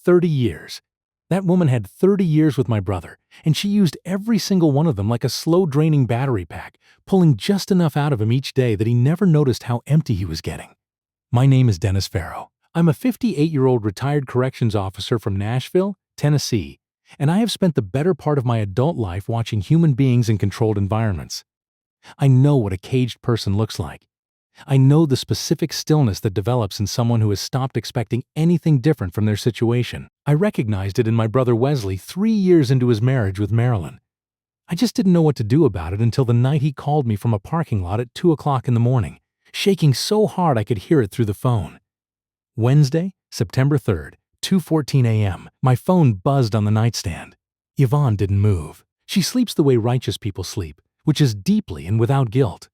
30 years. That woman had 30 years with my brother, and she used every single one of them like a slow-draining battery pack, pulling just enough out of him each day that he never noticed how empty he was getting. My name is Dennis Farrow. I'm a 58-year-old retired corrections officer from Nashville, Tennessee, and I have spent the better part of my adult life watching human beings in controlled environments. I know what a caged person looks like. I know the specific stillness that develops in someone who has stopped expecting anything different from their situation. I recognized it in my brother Wesley 3 years into his marriage with Marilyn. I just didn't know what to do about it until the night he called me from a parking lot at 2 o'clock in the morning, shaking so hard I could hear it through the phone. Wednesday, September 3rd, 2:14 a.m., my phone buzzed on the nightstand. Yvonne didn't move. She sleeps the way righteous people sleep, which is deeply and without guilt.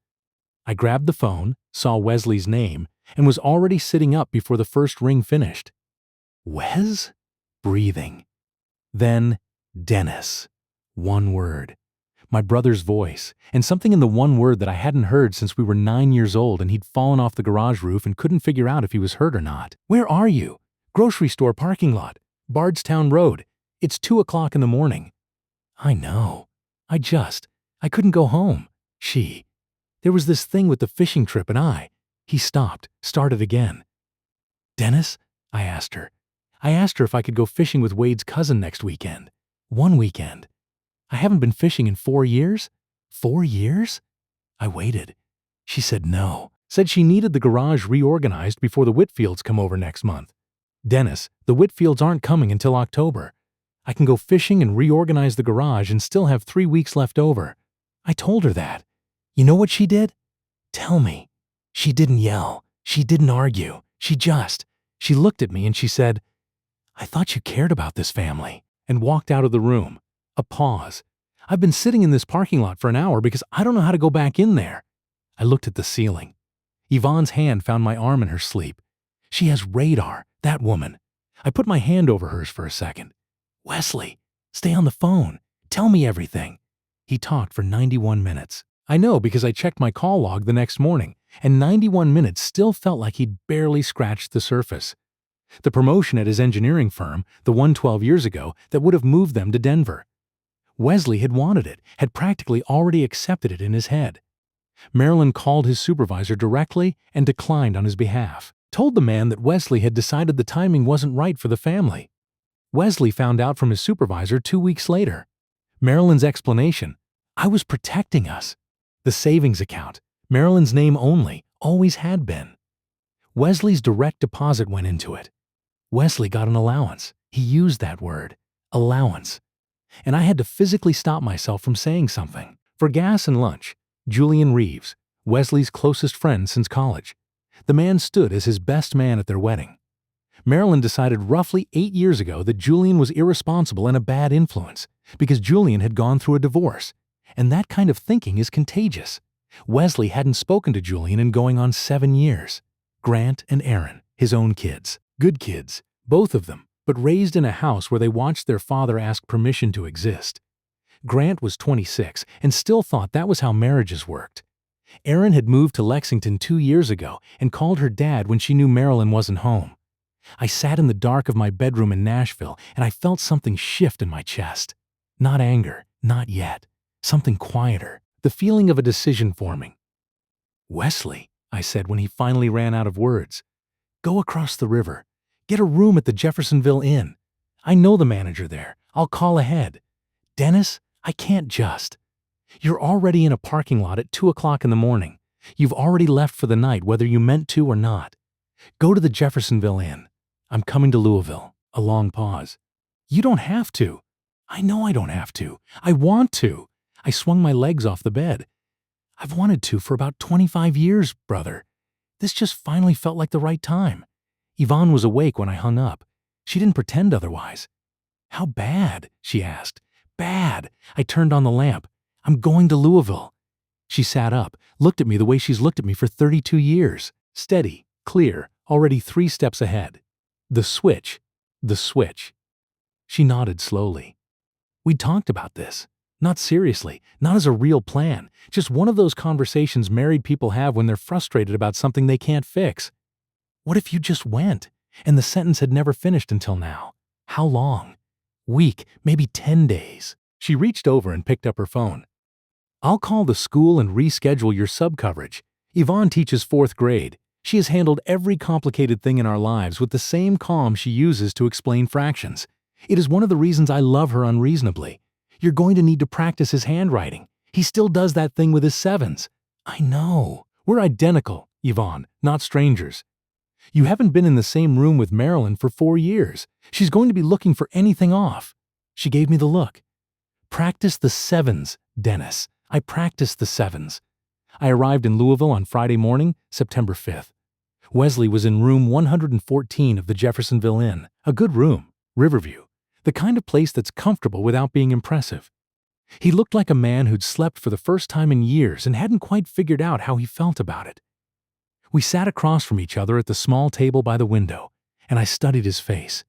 I grabbed the phone, saw Wesley's name, and was already sitting up before the first ring finished. Wes? Breathing. Then, Dennis. One word. My brother's voice, and something in the one word that I hadn't heard since we were 9 years old and he'd fallen off the garage roof and couldn't figure out if he was hurt or not. Where are you? Grocery store parking lot. Bardstown Road. It's 2 o'clock in the morning. I know. I couldn't go home. There was this thing with the fishing trip and He stopped, started again. Dennis? I asked her. I asked her if I could go fishing with Wade's cousin next weekend. One weekend. I haven't been fishing in 4 years. 4 years? I waited. She said no. Said she needed the garage reorganized before the Whitfields come over next month. Dennis, the Whitfields aren't coming until October. I can go fishing and reorganize the garage and still have 3 weeks left over. I told her that. You know what she did? Tell me. She didn't yell. She didn't argue. She looked at me and she said, I thought you cared about this family, and walked out of the room. A pause. I've been sitting in this parking lot for an hour because I don't know how to go back in there. I looked at the ceiling. Yvonne's hand found my arm in her sleep. She has radar, that woman. I put my hand over hers for a second. Wesley, stay on the phone. Tell me everything. He talked for 91 minutes. I know because I checked my call log the next morning, and 91 minutes still felt like he'd barely scratched the surface. The promotion at his engineering firm, the one 12 years ago, that would have moved them to Denver. Wesley had wanted it, had practically already accepted it in his head. Marilyn called his supervisor directly and declined on his behalf. Told the man that Wesley had decided the timing wasn't right for the family. Wesley found out from his supervisor 2 weeks later. Marilyn's explanation, I was protecting us. The savings account, Marilyn's name only, always had been. Wesley's direct deposit went into it. Wesley got an allowance. He used that word, allowance. And I had to physically stop myself from saying something. For gas and lunch, Julian Reeves, Wesley's closest friend since college. The man stood as his best man at their wedding. Marilyn decided roughly 8 years ago that Julian was irresponsible and a bad influence because Julian had gone through a divorce. And that kind of thinking is contagious. Wesley hadn't spoken to Julian in going on 7 years. Grant and Aaron, his own kids. Good kids, both of them, but raised in a house where they watched their father ask permission to exist. Grant was 26 and still thought that was how marriages worked. Aaron had moved to Lexington 2 years ago and called her dad when she knew Marilyn wasn't home. I sat in the dark of my bedroom in Nashville and I felt something shift in my chest. Not anger, not yet. Something quieter, the feeling of a decision forming. Wesley, I said when he finally ran out of words, go across the river. Get a room at the Jeffersonville Inn. I know the manager there. I'll call ahead. Dennis, I can't just. You're already in a parking lot at 2 o'clock in the morning. You've already left for the night whether you meant to or not. Go to the Jeffersonville Inn. I'm coming to Louisville. A long pause. You don't have to. I know I don't have to. I want to. I swung my legs off the bed. I've wanted to for about 25 years, brother. This just finally felt like the right time. Yvonne was awake when I hung up. She didn't pretend otherwise. How bad? She asked. Bad. I turned on the lamp. I'm going to Louisville. She sat up, looked at me the way she's looked at me for 32 years. Steady, clear, already 3 steps ahead. The switch. She nodded slowly. We'd talked about this. Not seriously, not as a real plan, just one of those conversations married people have when they're frustrated about something they can't fix. What if you just went, and the sentence had never finished until now? How long? Week, maybe 10 days. She reached over and picked up her phone. I'll call the school and reschedule your sub-coverage. Yvonne teaches 4th grade. She has handled every complicated thing in our lives with the same calm she uses to explain fractions. It is one of the reasons I love her unreasonably. You're going to need to practice his handwriting. He still does that thing with his 7s. I know. We're identical, Yvonne, not strangers. You haven't been in the same room with Marilyn for 4 years. She's going to be looking for anything off. She gave me the look. Practice the 7s, Dennis. I practiced the 7s. I arrived in Louisville on Friday morning, September 5th. Wesley was in room 114 of the Jeffersonville Inn, a good room, Riverview, the kind of place that's comfortable without being impressive. He looked like a man who'd slept for the first time in years and hadn't quite figured out how he felt about it. We sat across from each other at the small table by the window, and I studied his face.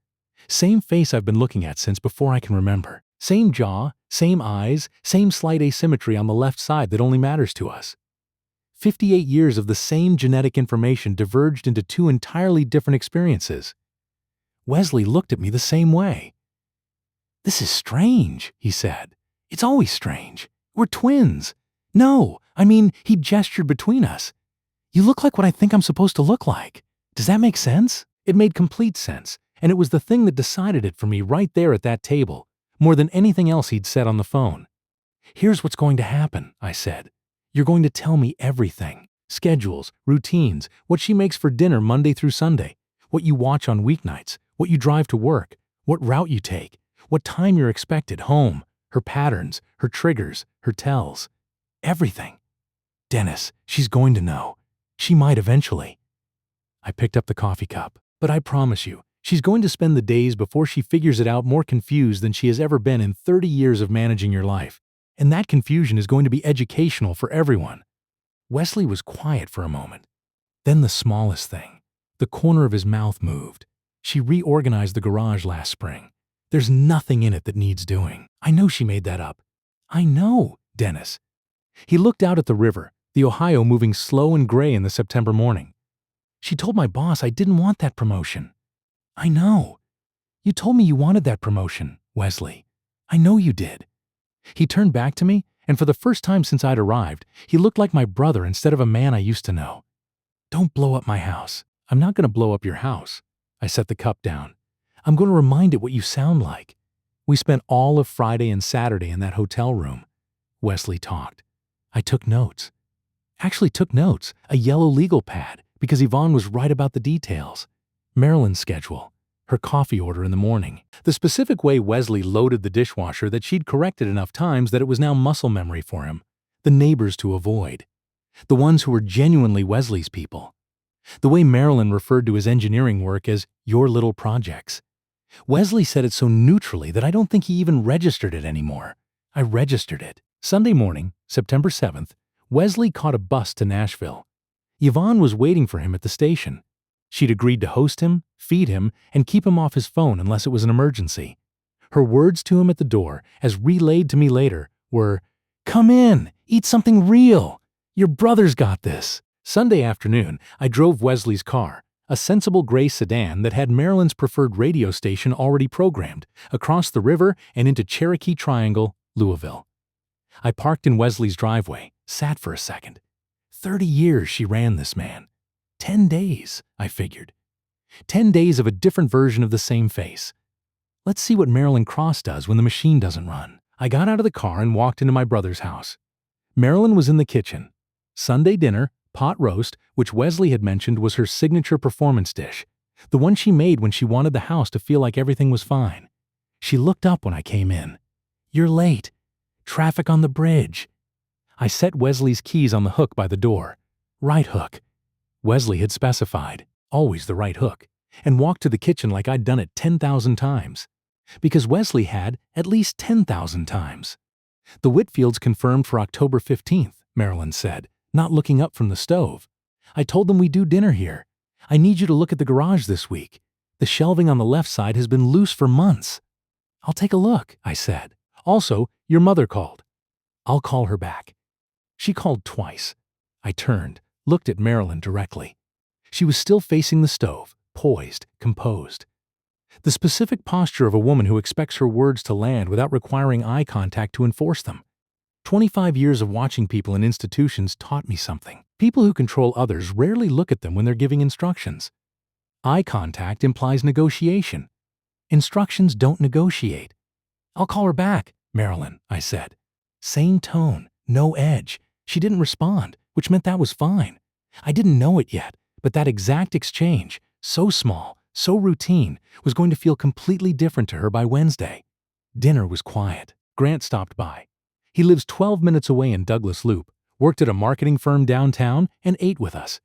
Same face I've been looking at since before I can remember. Same jaw, same eyes, same slight asymmetry on the left side that only matters to us. 58 years of the same genetic information diverged into 2 entirely different experiences. Wesley looked at me the same way. "This is strange," he said. "It's always strange. We're twins." "No, I mean," he gestured between us. "You look like what I think I'm supposed to look like. Does that make sense?" It made complete sense, and it was the thing that decided it for me right there at that table, more than anything else he'd said on the phone. "Here's what's going to happen," I said. "You're going to tell me everything. Schedules, routines, what she makes for dinner Monday through Sunday, what you watch on weeknights, what you drive to work, what route you take, what time you're expected home, her patterns, her triggers, her tells. Everything. Dennis, she's going to know. She might eventually." I picked up the coffee cup. "But I promise you, she's going to spend the days before she figures it out more confused than she has ever been in 30 years of managing your life. And that confusion is going to be educational for everyone." Wesley was quiet for a moment. Then the smallest thing. The corner of his mouth moved. "She reorganized the garage last spring. There's nothing in it that needs doing. I know she made that up." "I know, Dennis." He looked out at the river, the Ohio moving slow and gray in the September morning. "She told my boss I didn't want that promotion." "I know. You told me you wanted that promotion, Wesley. I know you did." He turned back to me, and for the first time since I'd arrived, he looked like my brother instead of a man I used to know. "Don't blow up my house." "I'm not going to blow up your house." I set the cup down. "I'm going to remind it what you sound like." We spent all of Friday and Saturday in that hotel room. Wesley talked. I took notes. Actually took notes, a yellow legal pad, because Yvonne was right about the details. Marilyn's schedule, her coffee order in the morning, the specific way Wesley loaded the dishwasher that she'd corrected enough times that it was now muscle memory for him, the neighbors to avoid, the ones who were genuinely Wesley's people, the way Marilyn referred to his engineering work as your little projects. Wesley said it so neutrally that I don't think he even registered it anymore. I registered it. Sunday morning, September 7th, Wesley caught a bus to Nashville. Yvonne was waiting for him at the station. She'd agreed to host him, feed him, and keep him off his phone unless it was an emergency. Her words to him at the door, as relayed to me later, were, "Come in, eat something real. Your brother's got this." Sunday afternoon, I drove Wesley's car, a sensible gray sedan that had Marilyn's preferred radio station already programmed, across the river and into Cherokee Triangle, Louisville. I parked in Wesley's driveway, sat for a second. 30 years she ran this man. 10 days, I figured. 10 days of a different version of the same face. Let's see what Marilyn Cross does when the machine doesn't run. I got out of the car and walked into my brother's house. Marilyn was in the kitchen. Sunday dinner, pot roast, which Wesley had mentioned was her signature performance dish, the one she made when she wanted the house to feel like everything was fine. She looked up when I came in. "You're late. Traffic on the bridge." I set Wesley's keys on the hook by the door. Right hook. Wesley had specified, always the right hook, and walked to the kitchen like I'd done it 10,000 times. Because Wesley had at least 10,000 times. "The Whitfields confirmed for October 15th, Marilyn said, not looking up from the stove. "I told them we do dinner here. I need you to look at the garage this week. The shelving on the left side has been loose for months." "I'll take a look," I said. "Also, your mother called." "I'll call her back." She called twice. I turned, looked at Marilyn directly. She was still facing the stove, poised, composed. The specific posture of a woman who expects her words to land without requiring eye contact to enforce them. 25 years of watching people in institutions taught me something. People who control others rarely look at them when they're giving instructions. Eye contact implies negotiation. Instructions don't negotiate. "I'll call her back, Marilyn," I said. Same tone, no edge. She didn't respond, which meant that was fine. I didn't know it yet, but that exact exchange, so small, so routine, was going to feel completely different to her by Wednesday. Dinner was quiet. Grant stopped by. He lives 12 minutes away in Douglas Loop, worked at a marketing firm downtown, and ate with us.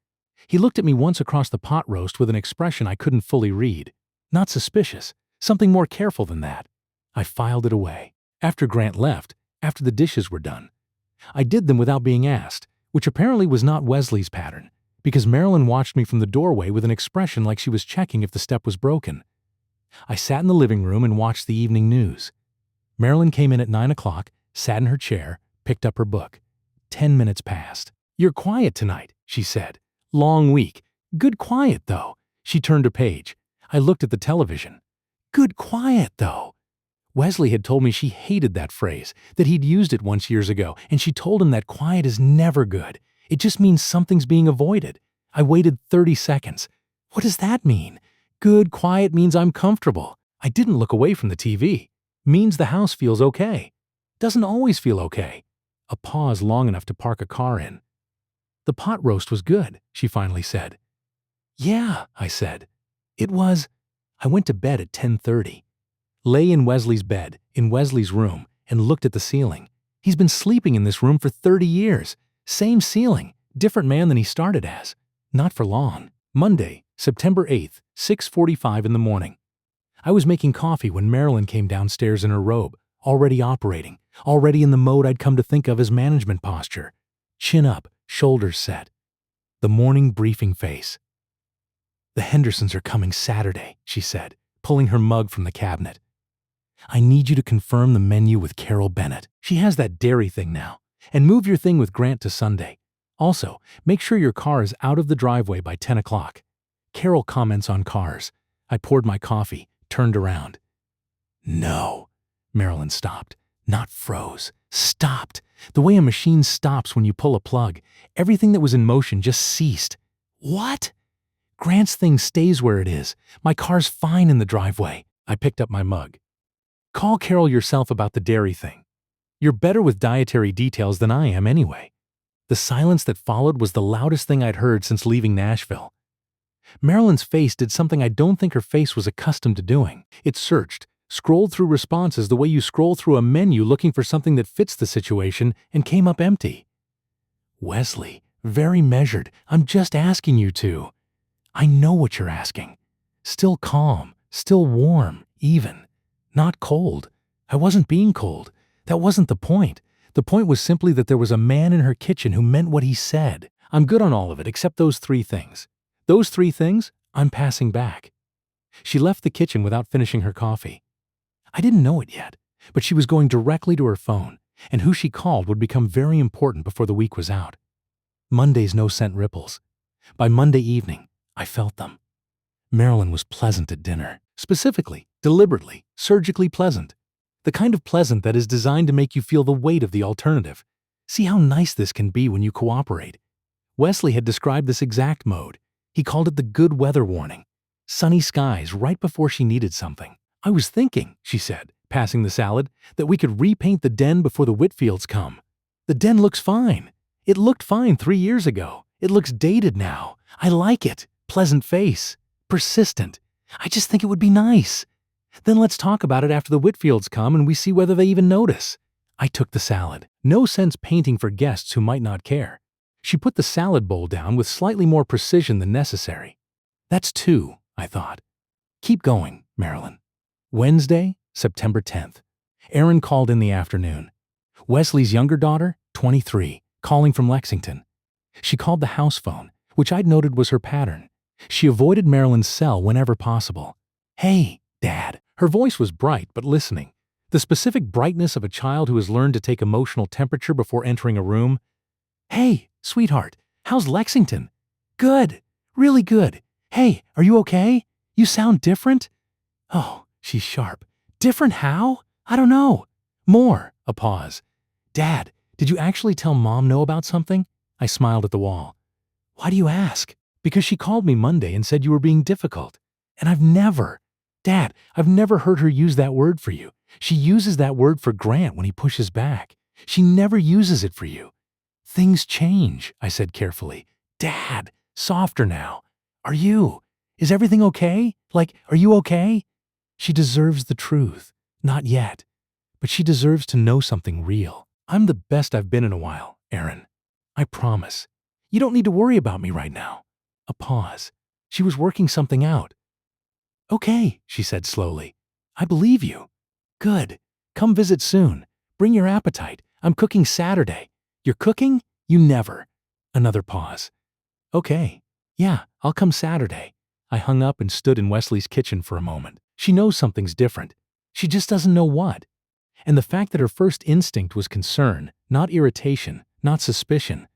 He looked at me once across the pot roast with an expression I couldn't fully read. Not suspicious, something more careful than that. I filed it away. After Grant left, after the dishes were done, I did them without being asked, which apparently was not Wesley's pattern, because Marilyn watched me from the doorway with an expression like she was checking if the step was broken. I sat in the living room and watched the evening news. Marilyn came in at 9 o'clock, sat in her chair, picked up her book. 10 minutes passed. "You're quiet tonight," she said. "Long week. Good quiet, though." She turned a page. I looked at the television. "Good quiet, though." Wesley had told me she hated that phrase, that he'd used it once years ago, and she told him that quiet is never good. It just means something's being avoided. I waited 30 seconds. What does that mean? Good quiet means I'm comfortable. I didn't look away from the TV. Means the house feels okay. Doesn't always feel okay. A pause long enough to park a car in. "The pot roast was good," she finally said. "Yeah," I said. "It was." I went to bed at 10:30. Lay in Wesley's bed, in Wesley's room, and looked at the ceiling. He's been sleeping in this room for 30 years. Same ceiling, different man than he started as. Not for long. Monday, September 8th, 6:45 in the morning. I was making coffee when Marilyn came downstairs in her robe, already operating, already in the mode I'd come to think of as management posture. Chin up, shoulders set. The morning briefing face. "The Hendersons are coming Saturday," she said, pulling her mug from the cabinet. "I need you to confirm the menu with Carol Bennett. She has that dairy thing now. And move your thing with Grant to Sunday. Also, make sure your car is out of the driveway by 10 o'clock. Carol comments on cars." I poured my coffee, turned around. "No." Marilyn stopped. Not froze. Stopped. The way a machine stops when you pull a plug. Everything that was in motion just ceased. "What?" "Grant's thing stays where it is. My car's fine in the driveway." I picked up my mug. "Call Carol yourself about the dairy thing. You're better with dietary details than I am anyway." The silence that followed was the loudest thing I'd heard since leaving Nashville. Marilyn's face did something I don't think her face was accustomed to doing. It searched, scrolled through responses the way you scroll through a menu looking for something that fits the situation, and came up empty. "Wesley, very measured. I'm just asking you to." "I know what you're asking." Still calm, still warm, even. Not cold. I wasn't being cold. That wasn't the point. The point was simply that there was a man in her kitchen who meant what he said. I'm good on all of it except those 3 things. Those 3 things, I'm passing back. She left the kitchen without finishing her coffee. I didn't know it yet, but she was going directly to her phone, and who she called would become very important before the week was out. Monday's no-scent ripples. By Monday evening, I felt them. Marilyn was pleasant at dinner. Specifically, deliberately, surgically pleasant. The kind of pleasant that is designed to make you feel the weight of the alternative. See how nice this can be when you cooperate. Wesley had described this exact mode. He called it the good weather warning. Sunny skies right before she needed something. "I was thinking," she said, passing the salad, "that we could repaint the den before the Whitfields come. The den looks fine. It looked fine 3 years ago. It looks dated now. I like it. Pleasant face. Persistent. I just think it would be nice. Then let's talk about it after the Whitfields come and we see whether they even notice." I took the salad. No sense painting for guests who might not care. She put the salad bowl down with slightly more precision than necessary. "That's 2, I thought. "Keep going, Marilyn." Wednesday, September 10th. Erin called in the afternoon. Wesley's younger daughter, 23, calling from Lexington. She called the house phone, which I'd noted was her pattern. She avoided Marilyn's cell whenever possible. "Hey, Dad." Her voice was bright but listening. The specific brightness of a child who has learned to take emotional temperature before entering a room. "Hey, sweetheart, how's Lexington?" "Good. Really good. Hey, are you okay? You sound different." Oh, she's sharp. Different how? I don't know. More. A pause. Dad, did you actually tell Mom no about something? I smiled at the wall. Why do you ask? Because she called me Monday and said you were being difficult. And Dad, I've never heard her use that word for you. She uses that word for Grant when he pushes back. She never uses it for you. Things change, I said carefully. Dad, softer now. Is everything okay? Are you okay? She deserves the truth. Not yet. But she deserves to know something real. I'm the best I've been in a while, Aaron. I promise. You don't need to worry about me right now. A pause. She was working something out. Okay, she said slowly. I believe you. Good. Come visit soon. Bring your appetite. I'm cooking Saturday. You're cooking? You never. Another pause. Okay. Yeah, I'll come Saturday. I hung up and stood in Wesley's kitchen for a moment. She knows something's different. She just doesn't know what. And the fact that her first instinct was concern, not irritation, not suspicion,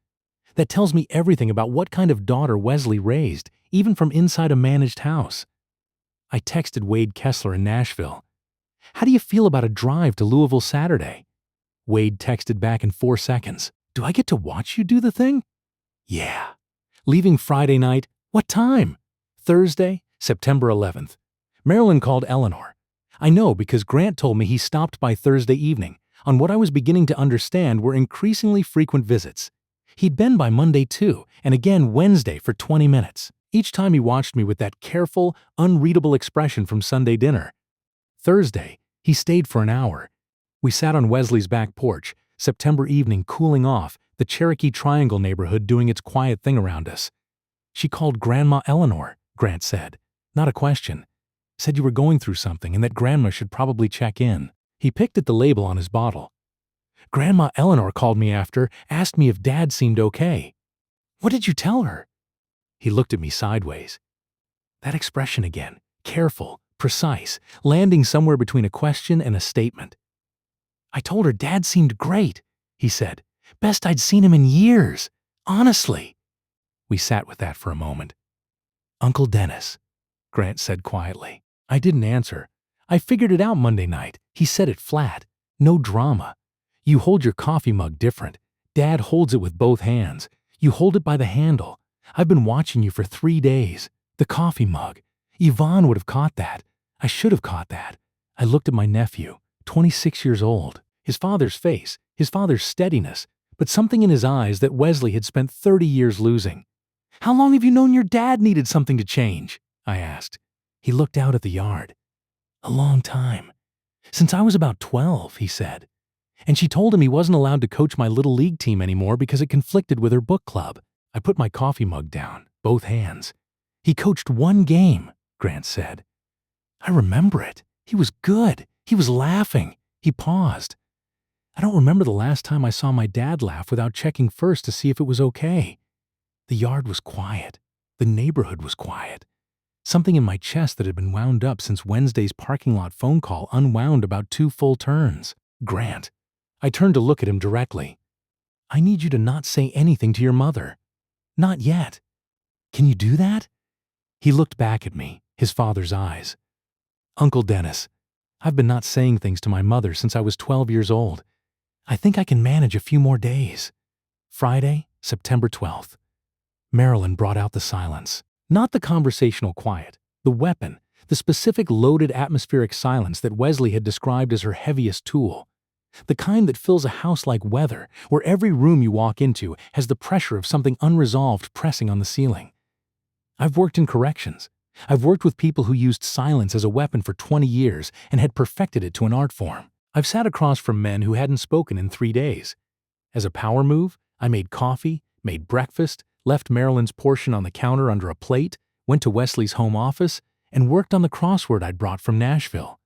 that tells me everything about what kind of daughter Wesley raised, even from inside a managed house. I texted Wade Kessler in Nashville. How do you feel about a drive to Louisville Saturday? Wade texted back in 4 seconds. Do I get to watch you do the thing? Yeah. Leaving Friday night. What time? Thursday, September 11th. Marilyn called Eleanor. I know because Grant told me he stopped by Thursday evening on what I was beginning to understand were increasingly frequent visits. He'd been by Monday too, and again Wednesday for 20 minutes. Each time he watched me with that careful, unreadable expression from Sunday dinner. Thursday, he stayed for an hour. We sat on Wesley's back porch, September evening cooling off, the Cherokee Triangle neighborhood doing its quiet thing around us. She called Grandma Eleanor, Grant said. Not a question. Said you were going through something and that Grandma should probably check in. He picked at the label on his bottle. Grandma Eleanor called me after, asked me if Dad seemed okay. What did you tell her? He looked at me sideways. That expression again, careful, precise, landing somewhere between a question and a statement. I told her Dad seemed great, he said. Best I'd seen him in years. Honestly. We sat with that for a moment. Uncle Dennis, Grant said quietly. I didn't answer. I figured it out Monday night. He said it flat. No drama. You hold your coffee mug different. Dad holds it with both hands. You hold it by the handle. I've been watching you for 3 days. The coffee mug. Yvonne would have caught that. I should have caught that. I looked at my nephew, 26 years old. His father's face, his father's steadiness, but something in his eyes that Wesley had spent 30 years losing. How long have you known your dad needed something to change? I asked. He looked out at the yard. A long time. Since I was about 12, he said. And she told him he wasn't allowed to coach my little league team anymore because it conflicted with her book club. I put my coffee mug down, both hands. He coached 1 game, Grant said. I remember it. He was good. He was laughing. He paused. I don't remember the last time I saw my dad laugh without checking first to see if it was okay. The yard was quiet. The neighborhood was quiet. Something in my chest that had been wound up since Wednesday's parking lot phone call unwound about 2 full turns. Grant. I turned to look at him directly. I need you to not say anything to your mother. Not yet. Can you do that? He looked back at me, his father's eyes. Uncle Dennis, I've been not saying things to my mother since I was 12 years old. I think I can manage a few more days. Friday, September 12th. Marilyn brought out the silence. Not the conversational quiet, the weapon, the specific loaded atmospheric silence that Wesley had described as her heaviest tool. The kind that fills a house like weather, where every room you walk into has the pressure of something unresolved pressing on the ceiling. I've worked in corrections. I've worked with people who used silence as a weapon for 20 years and had perfected it to an art form. I've sat across from men who hadn't spoken in 3 days. As a power move, I made coffee, made breakfast, left Marilyn's portion on the counter under a plate, went to Wesley's home office, and worked on the crossword I'd brought from Nashville.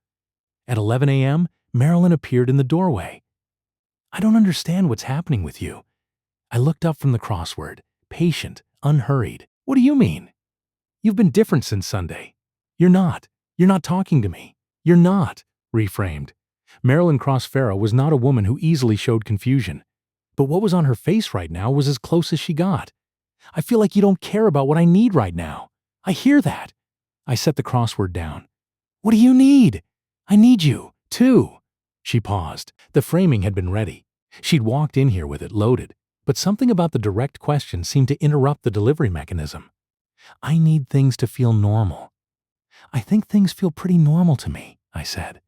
At 11 a.m., Marilyn appeared in the doorway. I don't understand what's happening with you. I looked up from the crossword, patient, unhurried. What do you mean? You've been different since Sunday. You're not. You're not talking to me. You're not, reframed. Marilyn Cross-Farrow was not a woman who easily showed confusion. But what was on her face right now was as close as she got. I feel like you don't care about what I need right now. I hear that. I set the crossword down. What do you need? I need you, too. She paused. The framing had been ready. She'd walked in here with it loaded, but something about the direct question seemed to interrupt the delivery mechanism. I need things to feel normal. I think things feel pretty normal to me, I said.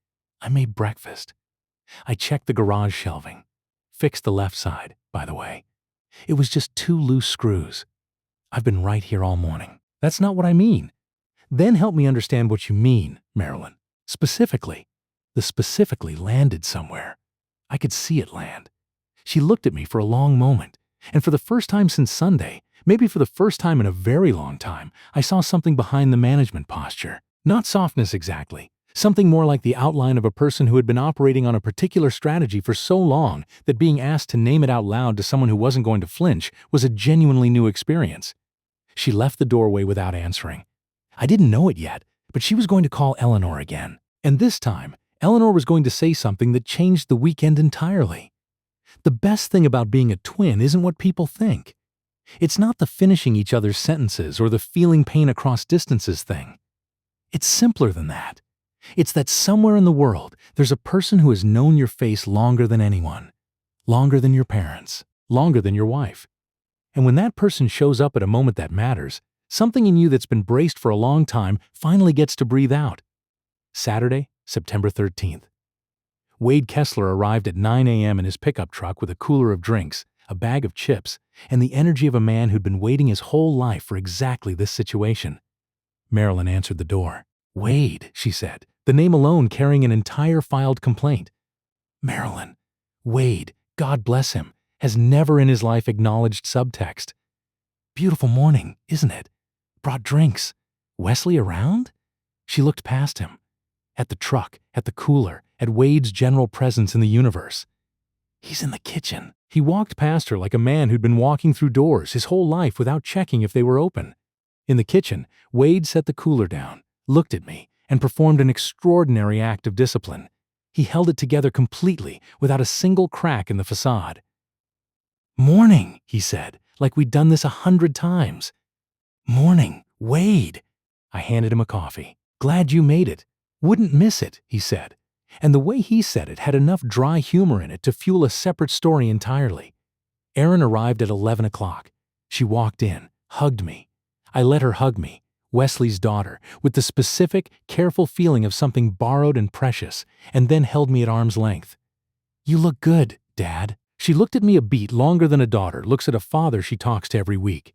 I made breakfast. I checked the garage shelving. Fixed the left side, by the way. It was just 2 loose screws. I've been right here all morning. That's not what I mean. Then help me understand what you mean, Marilyn. Specifically. The specifically landed somewhere. I could see it land. She looked at me for a long moment, and for the first time since Sunday, maybe for the first time in a very long time, I saw something behind the management posture. Not softness exactly. Something more like the outline of a person who had been operating on a particular strategy for so long that being asked to name it out loud to someone who wasn't going to flinch was a genuinely new experience. She left the doorway without answering. I didn't know it yet, but she was going to call Eleanor again. And this time, Eleanor was going to say something that changed the weekend entirely. The best thing about being a twin isn't what people think. It's not the finishing each other's sentences or the feeling pain across distances thing. It's simpler than that. It's that somewhere in the world, there's a person who has known your face longer than anyone, longer than your parents, longer than your wife. And when that person shows up at a moment that matters, something in you that's been braced for a long time finally gets to breathe out. Saturday, September 13th. Wade Kessler arrived at 9 a.m. in his pickup truck with a cooler of drinks, a bag of chips, and the energy of a man who'd been waiting his whole life for exactly this situation. Marilyn answered the door. Wade, she said, the name alone carrying an entire filed complaint. Marilyn. Wade, God bless him, has never in his life acknowledged subtext. Beautiful morning, isn't it? Brought drinks. Wesley around? She looked past him. At the truck, at the cooler, at Wade's general presence in the universe. He's in the kitchen. He walked past her like a man who'd been walking through doors his whole life without checking if they were open. In the kitchen, Wade set the cooler down, looked at me, and performed an extraordinary act of discipline. He held it together completely, without a single crack in the facade. Morning, he said, like we'd done this 100 times. Morning, Wade. I handed him a coffee. Glad you made it. Wouldn't miss it, he said. And the way he said it had enough dry humor in it to fuel a separate story entirely. Erin arrived at 11 o'clock. She walked in, hugged me. I let her hug me, Wesley's daughter, with the specific, careful feeling of something borrowed and precious, and then held me at arm's length. You look good, Dad. She looked at me a beat longer than a daughter looks at a father she talks to every week.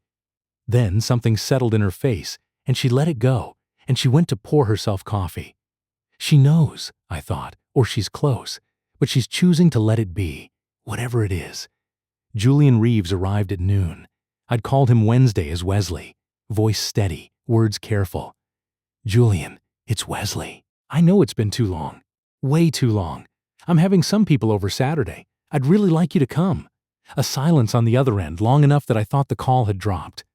Then something settled in her face, and she let it go, and she went to pour herself coffee. She knows, I thought, or she's close, but she's choosing to let it be, whatever it is. Julian Reeves arrived at noon. I'd called him Wednesday as Wesley, voice steady, words careful. Julian, it's Wesley. I know it's been too long. Way too long. I'm having some people over Saturday. I'd really like you to come. A silence on the other end, long enough that I thought the call had dropped.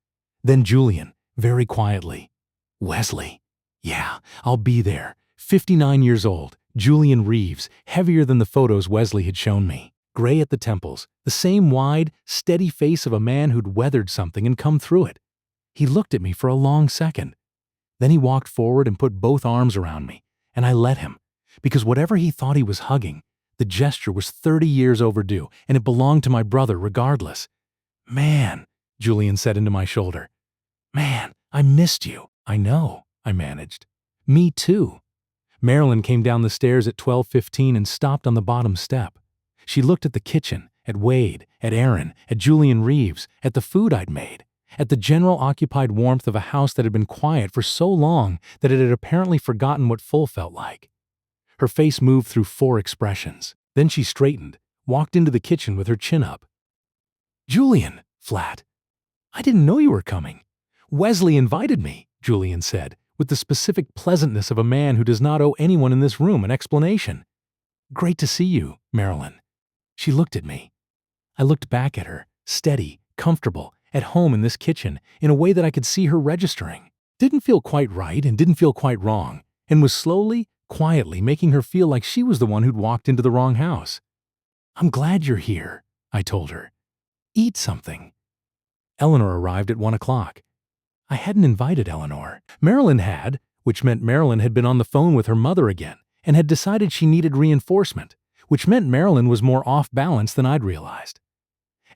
Then Julian, very quietly. Wesley. Yeah, I'll be there. 59 years old, Julian Reeves, heavier than the photos Wesley had shown me. Gray at the temples, the same wide, steady face of a man who'd weathered something and come through it. He looked at me for a long second. Then he walked forward and put both arms around me, and I let him, because whatever he thought he was hugging, the gesture was 30 years overdue, and it belonged to my brother regardless. Man, Julian said into my shoulder. Man, I missed you. I know, I managed. Me too. Marilyn came down the stairs at 12:15 and stopped on the bottom step. She looked at the kitchen, at Wade, at Erin, at Julian Reeves, at the food I'd made, at the general occupied warmth of a house that had been quiet for so long that it had apparently forgotten what full felt like. Her face moved through 4 expressions. Then she straightened, walked into the kitchen with her chin up. Julian, flat. I didn't know you were coming. Wesley invited me, Julian said, with the specific pleasantness of a man who does not owe anyone in this room an explanation. Great to see you, Marilyn. She looked at me. I looked back at her, steady, comfortable, at home in this kitchen, in a way that I could see her registering. Didn't feel quite right and didn't feel quite wrong, and was slowly, quietly making her feel like she was the one who'd walked into the wrong house. I'm glad you're here, I told her. Eat something. Eleanor arrived at 1 o'clock. I hadn't invited Eleanor. Marilyn had. which meant Marilyn had been on the phone with her mother again and had decided she needed reinforcement, which meant Marilyn was more off balance than I'd realized.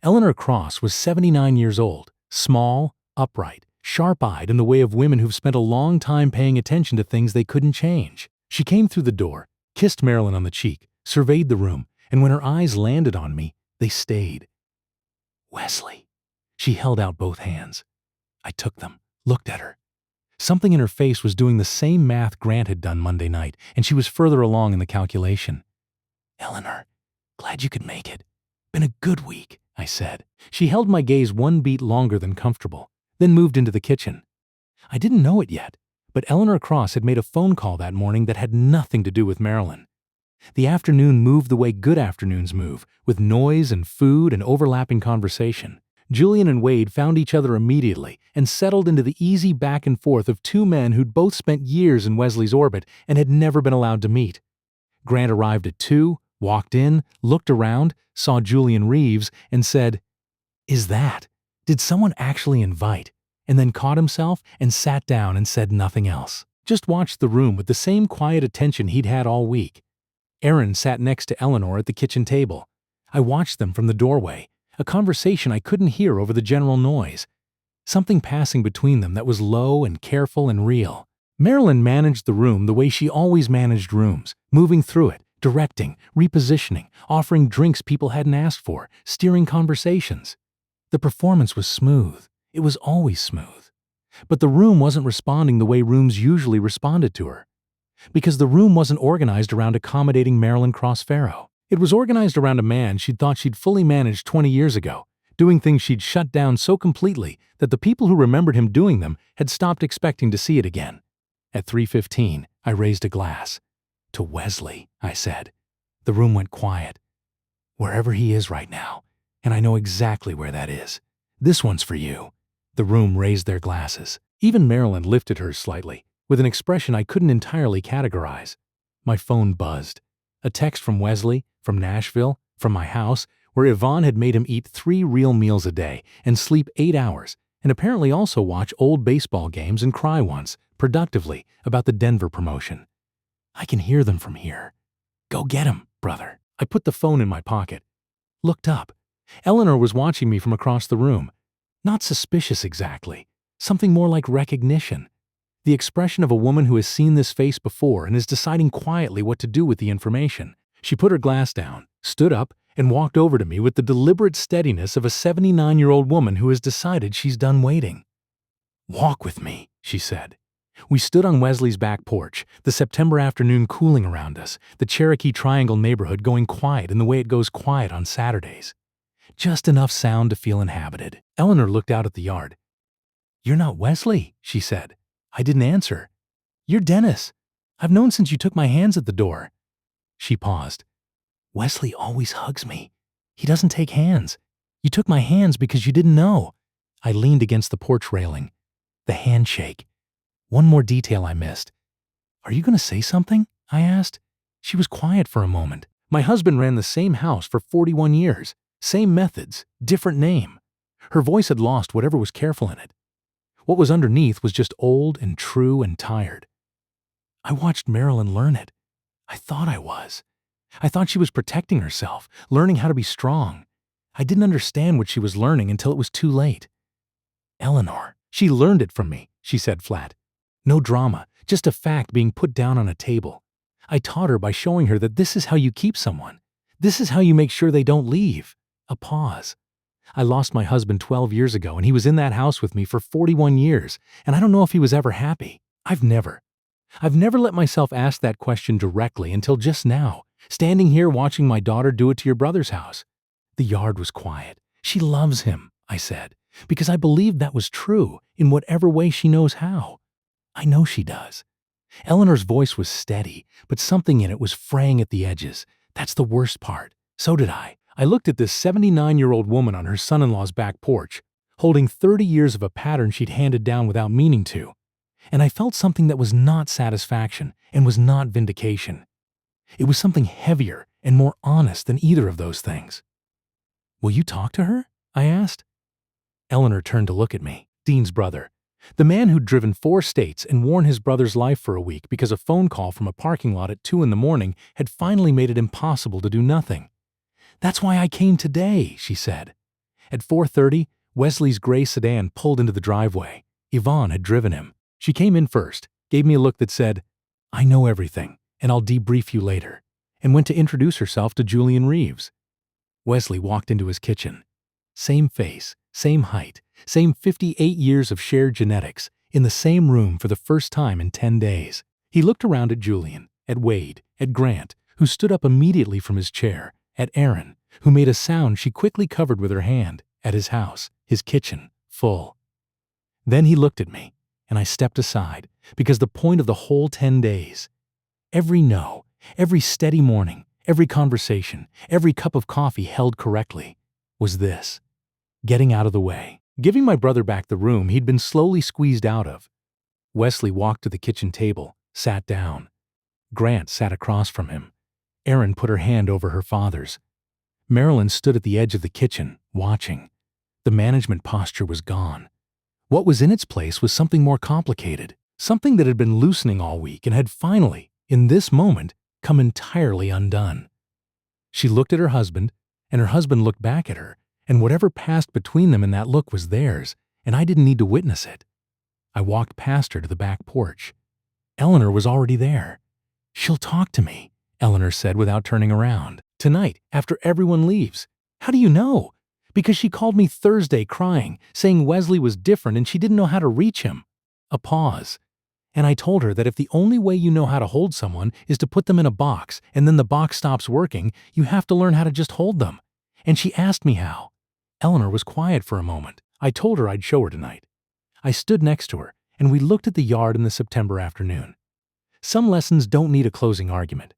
Eleanor Cross was 79 years old, small, upright, sharp-eyed in the way of women who've spent a long time paying attention to things they couldn't change. She came through the door, kissed Marilyn on the cheek, surveyed the room, and when her eyes landed on me, they stayed. "Wesley." She held out both hands. I took them, looked at her. Something in her face was doing the same math Grant had done Monday night, and she was further along in the calculation. "Eleanor, glad you could make it. Been a good week," I said. She held my gaze one beat longer than comfortable, then moved into the kitchen. I didn't know it yet, but Eleanor Cross had made a phone call that morning that had nothing to do with Marilyn. The afternoon moved the way good afternoons move, with noise and food and overlapping conversation. Julian and Wade found each other immediately and settled into the easy back and forth of two men who'd both spent years in Wesley's orbit and had never been allowed to meet. Grant arrived at 2, walked in, looked around, saw Julian Reeves, and said, "Is that? Did someone actually invite?" And then caught himself and sat down and said nothing else. Just watched the room with the same quiet attention he'd had all week. Aaron sat next to Eleanor at the kitchen table. I watched them from the doorway, a conversation I couldn't hear over the general noise. Something passing between them that was low and careful and real. Marilyn managed the room the way she always managed rooms, moving through it, directing, repositioning, offering drinks people hadn't asked for, steering conversations. The performance was smooth. It was always smooth. But the room wasn't responding the way rooms usually responded to her. Because the room wasn't organized around accommodating Marilyn Cross-Farrow. It was organized around a man she'd thought she'd fully managed 20 years ago, doing things she'd shut down so completely that the people who remembered him doing them had stopped expecting to see it again. At 3:15, I raised a glass. "To Wesley," I said. The room went quiet. "Wherever he is right now, and I know exactly where that is. This one's for you." The room raised their glasses. Even Marilyn lifted hers slightly, with an expression I couldn't entirely categorize. My phone buzzed. A text from Wesley, from Nashville, from my house, where Yvonne had made him eat 3 real meals a day and sleep 8 hours, and apparently also watch old baseball games and cry once, productively, about the Denver promotion. "I can hear them from here. Go get 'em, brother." I put the phone in my pocket. Looked up. Eleanor was watching me from across the room. Not suspicious exactly. Something more like recognition. The expression of a woman who has seen this face before and is deciding quietly what to do with the information. She put her glass down, stood up, and walked over to me with the deliberate steadiness of a 79-year-old woman who has decided she's done waiting. "Walk with me," she said. We stood on Wesley's back porch, the September afternoon cooling around us, the Cherokee Triangle neighborhood going quiet in the way it goes quiet on Saturdays. Just enough sound to feel inhabited. Eleanor looked out at the yard. "You're not Wesley," she said. I didn't answer. "You're Dennis. I've known since you took my hands at the door." She paused. "Wesley always hugs me. He doesn't take hands. You took my hands because you didn't know." I leaned against the porch railing. The handshake. One more detail I missed. "Are you going to say something?" I asked. She was quiet for a moment. My husband ran the same house for 41 years. Same methods, different name. Her voice had lost whatever was careful in it. What was underneath was just old and true and tired. I watched Marilyn learn it. I thought I was. I thought she was protecting herself, learning how to be strong. I didn't understand what she was learning until it was too late. "Eleanor, she learned it from me," she said flat. No drama, just a fact being put down on a table. I taught her by showing her that this is how you keep someone. This is how you make sure they don't leave. A pause. I lost my husband 12 years ago, and he was in that house with me for 41 years, and I don't know if he was ever happy. I've never let myself ask that question directly until just now, standing here watching my daughter do it to your brother's house. The yard was quiet. "She loves him," I said, because I believed that was true in whatever way she knows how. I know she does. Eleanor's voice was steady, but something in it was fraying at the edges. That's the worst part. So did I. I looked at this 79-year-old woman on her son-in-law's back porch, holding 30 years of a pattern she'd handed down without meaning to, and I felt something that was not satisfaction and was not vindication. It was something heavier and more honest than either of those things. "Will you talk to her?" I asked. Eleanor turned to look at me. Dean's brother. The man who'd driven 4 states and worn his brother's life for a week because a phone call from a parking lot at 2 in the morning had finally made it impossible to do nothing. "That's why I came today," she said. At 4:30, Wesley's gray sedan pulled into the driveway. Yvonne had driven him. She came in first, gave me a look that said, "I know everything, and I'll debrief you later," and went to introduce herself to Julian Reeves. Wesley walked into his kitchen. Same face, same height, same 58 years of shared genetics, in the same room for the first time in 10 days. He looked around at Julian, at Wade, at Grant, who stood up immediately from his chair, at Erin, who made a sound she quickly covered with her hand, at his house, his kitchen, full. Then he looked at me, and I stepped aside, because the point of the whole 10 days, every no, every steady morning, every conversation, every cup of coffee held correctly, was this: getting out of the way, giving my brother back the room he'd been slowly squeezed out of. Wesley walked to the kitchen table, sat down. Grant sat across from him. Erin put her hand over her father's. Marilyn stood at the edge of the kitchen, watching. The management posture was gone. What was in its place was something more complicated, something that had been loosening all week and had finally, in this moment, come entirely undone. She looked at her husband, and her husband looked back at her, and whatever passed between them in that look was theirs, and I didn't need to witness it. I walked past her to the back porch. Eleanor was already there. "She'll talk to me," Eleanor said without turning around. "Tonight, after everyone leaves." "How do you know?" "Because she called me Thursday crying, saying Wesley was different and she didn't know how to reach him." A pause. "And I told her that if the only way you know how to hold someone is to put them in a box and then the box stops working, you have to learn how to just hold them. And she asked me how." Eleanor was quiet for a moment. "I told her I'd show her tonight." I stood next to her, and we looked at the yard in the September afternoon. Some lessons don't need a closing argument.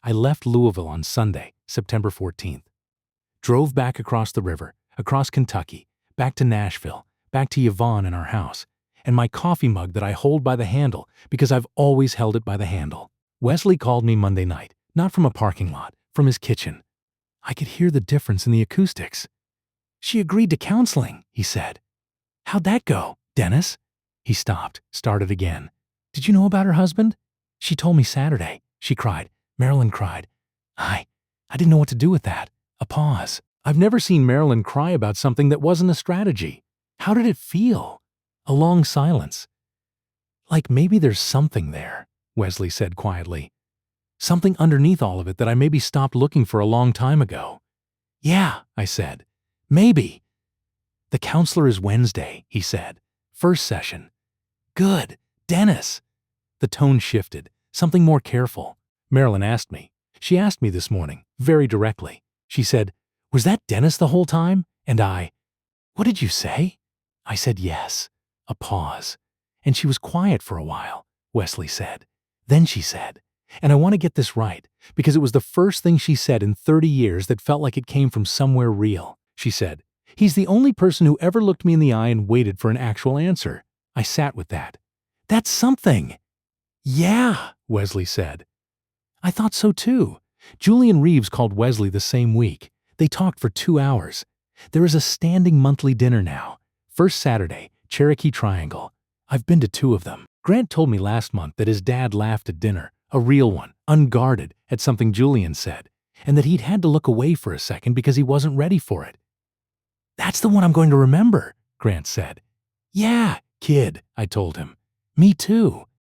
I left Louisville on Sunday, September 14th. Drove back across the river, across Kentucky, back to Nashville, back to Yvonne and our house, and my coffee mug that I hold by the handle because I've always held it by the handle. Wesley called me Monday night, not from a parking lot, from his kitchen. I could hear the difference in the acoustics. "She agreed to counseling," he said. "How'd that go, Dennis?" He stopped, started again. "Did you know about her husband?" "She told me Saturday." She cried. Marilyn cried. I didn't know what to do with that. A pause. I've never seen Marilyn cry about something that wasn't a strategy. How did it feel? A long silence. "Like maybe there's something there," Wesley said quietly. "Something underneath all of it that I maybe stopped looking for a long time ago." "Yeah," I said. "Maybe." "The counselor is Wednesday," he said. "First session." "Good. Dennis." The tone shifted, something more careful. Marilyn asked me. She asked me this morning, very directly. She said, "Was that Dennis the whole time?" And "What did you say?" I said yes. A pause. "And she was quiet for a while," Wesley said. Then she said, and I want to get this right, because it was the first thing she said in 30 years that felt like it came from somewhere real. She said, "He's the only person who ever looked me in the eye and waited for an actual answer." I sat with that. "That's something." "Yeah," Wesley said. I thought so too. Julian Reeves called Wesley the same week. They talked for 2 hours. There is a standing monthly dinner now. First Saturday, Cherokee Triangle. I've been to 2 of them. Grant told me last month that his dad laughed at dinner, a real one, unguarded, at something Julian said, and that he'd had to look away for a second because he wasn't ready for it. "That's the one I'm going to remember," Grant said. "Yeah, kid," I told him. "Me too."